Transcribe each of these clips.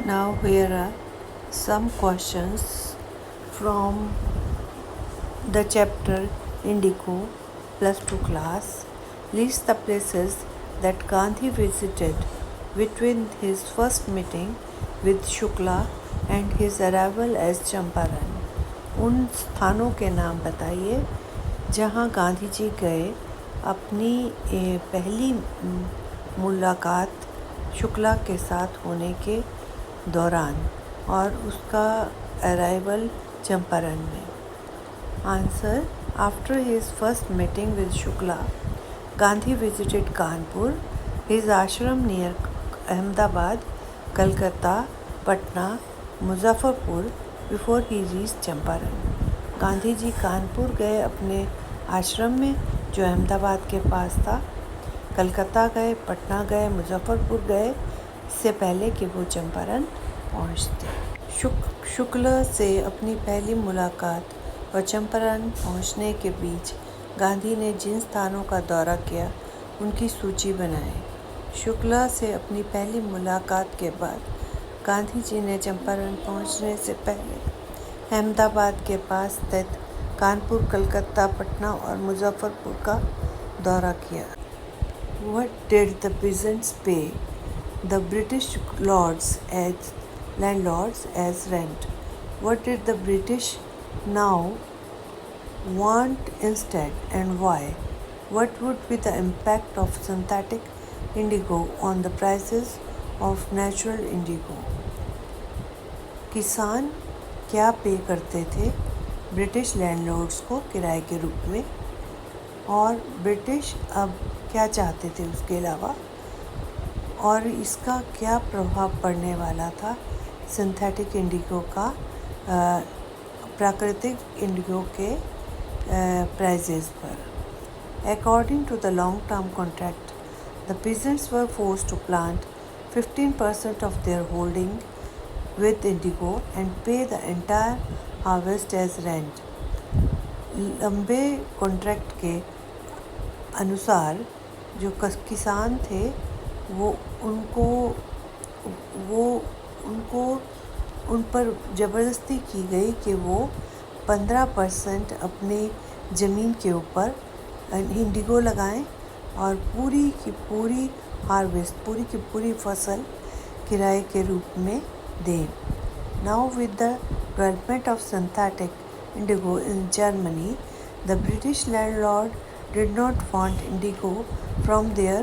Now here are some questions from the chapter Indigo plus 2 class. List the places that Gandhi visited between his first meeting with Shukla and his arrival as Champaran. उन स्थानों के नाम बताइए जहाँ गांधी जी गए अपनी पहली मुलाकात शुक्ला के साथ होने के दौरान और उसका अराइवल चंपारण में. Answer: after his first meeting with Shukla, Gandhi visited Kanpur, his ashram near Ahmedabad, Calcutta, Patna, Muzaffarpur before he reach Champaran. Gandhi ji Kanpur गए अपने आश्रम में जो अहमदाबाद के पास था, कलकत्ता गए, पटना गए, मुजफ्फरपुर गए इससे पहले कि वो चंपारण पहुंचते. शुक्ल से अपनी पहली मुलाकात और चंपारण पहुंचने के बीच गांधी ने जिन स्थानों का दौरा किया उनकी सूची बनाएं. शुक्ला से अपनी पहली मुलाकात के बाद गांधी जी ने चंपारण पहुंचने से पहले अहमदाबाद के पास स्थित कानपुर, कलकत्ता, पटना और मुजफ्फरपुर का दौरा किया. What did the peasants pay the British landlords as rent? What did the British now want instead and why? What would be the impact of synthetic indigo on the prices of natural indigo? किसान क्या पे करते थे British landlords को किराए के रूप में और ब्रिटिश अब क्या चाहते थे उसके अलावा, और इसका क्या प्रभाव पड़ने वाला था सिंथेटिक इंडिगो का प्राकृतिक इंडिगो के प्राइजेस पर. According to the long term contract, the peasants were forced to plant 15% of their holding with indigo and pay the entire harvest as rent. लंबे कॉन्ट्रैक्ट के अनुसार जो किसान थे वो उनको उन पर ज़बरदस्ती की गई कि वो 15% अपने ज़मीन के ऊपर इंडिगो लगाएं और पूरी की पूरी हार्वेस्ट, पूरी की पूरी फसल किराए के रूप में दें. Now with the development of synthetic indigo in Germany, the British landlord did not want indigo from their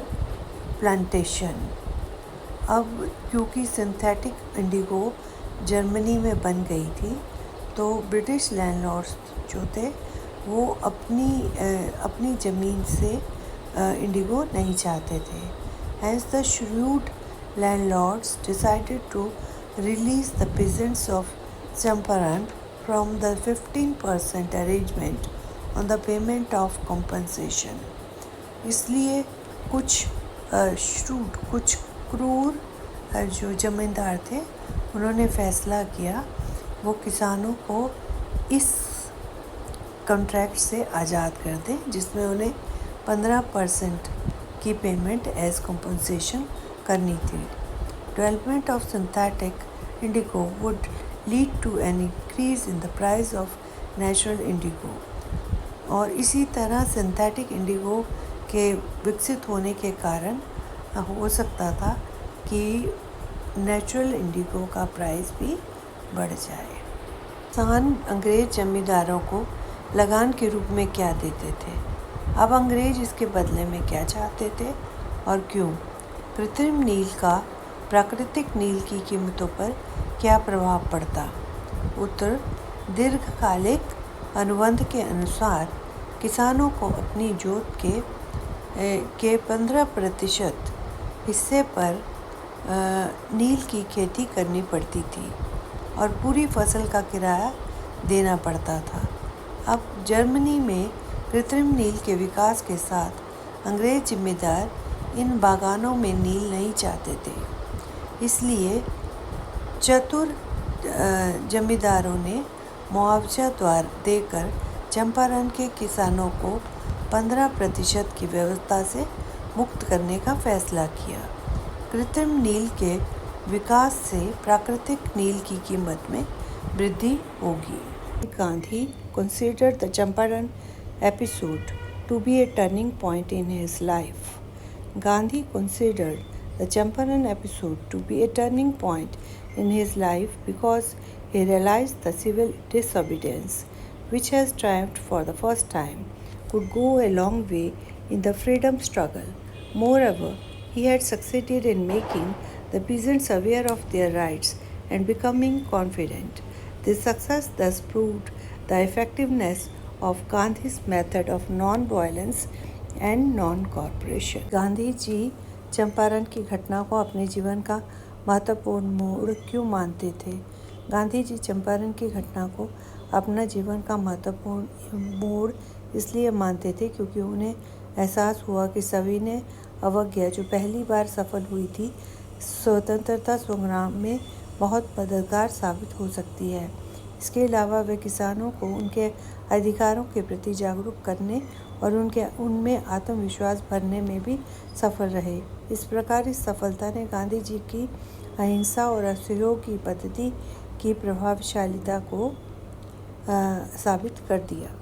plantation. अब क्योंकि सिंथेटिक इंडिगो जर्मनी में बन गई थी तो ब्रिटिश लैंडलॉर्ड्स जो थे वो अपनी ज़मीन से इंडिगो नहीं चाहते थे. Hence the shrewd landlords decided to release the peasants of Champaran from the 15% arrangement on the payment of compensation. इसलिए कुछ कुछ क्रूर जो जमींदार थे उन्होंने फैसला किया वो किसानों को इस कॉन्ट्रैक्ट से आज़ाद कर दें जिसमें उन्हें 15% की पेमेंट एज compensation करनी थी. Development of synthetic indigo would lead to an increase in the price of natural indigo. और इसी तरह सिंथेटिक इंडिगो के विकसित होने के कारण हो सकता था कि नेचुरल इंडिगो का प्राइस भी बढ़ जाए. किसान अंग्रेज जमींदारों को लगान के रूप में क्या देते थे? अब अंग्रेज इसके बदले में क्या चाहते थे और क्यों? कृत्रिम नील का प्राकृतिक नील की कीमतों पर क्या प्रभाव पड़ता? उत्तर: दीर्घकालिक अनुबंध के अनुसार किसानों को अपनी जोत के 15% हिस्से पर नील की खेती करनी पड़ती थी और पूरी फसल का किराया देना पड़ता था. अब जर्मनी में कृत्रिम नील के विकास के साथ अंग्रेज जिम्मेदार इन बागानों में नील नहीं चाहते थे. इसलिए चतुर जमींदारों ने मुआवजा देकर चंपारण के किसानों को 15% की व्यवस्था से मुक्त करने का फैसला किया. कृत्रिम नील के विकास से प्राकृतिक नील की कीमत में वृद्धि होगी। Gandhi considered the Champaran episode to be a turning point in his life. Gandhi considered the Champaran episode to be a turning point in his life because he realized the civil disobedience, which has triumphed for the first time, could go a long way in the freedom struggle. Moreover, he had succeeded in making the peasants aware of their rights and becoming confident. This success thus proved the effectiveness of Gandhi's method of non-violence and non-cooperation. Gandhi ji Champaran की घटना को अपने जीवन का महत्वपूर्ण मोड़ क्यों मानते थे? गांधी जी चंपारण की घटना को अपना जीवन का महत्वपूर्ण मोड़ इसलिए मानते थे क्योंकि उन्हें एहसास हुआ कि सविनय अवज्ञा जो पहली बार सफल हुई थी, स्वतंत्रता संग्राम में बहुत मददगार साबित हो सकती है। इसके अलावा वे किसानों को उनके अधिकारों के प्रति जागरूक करने और उनमें आत्मविश्वास भरने में भी सफल रहे। इस प्रकार इस सफलता ने गांधी जी की अहिंसा और असहयोग की पद्धति की प्रभावशीलता को साबित कर दिया।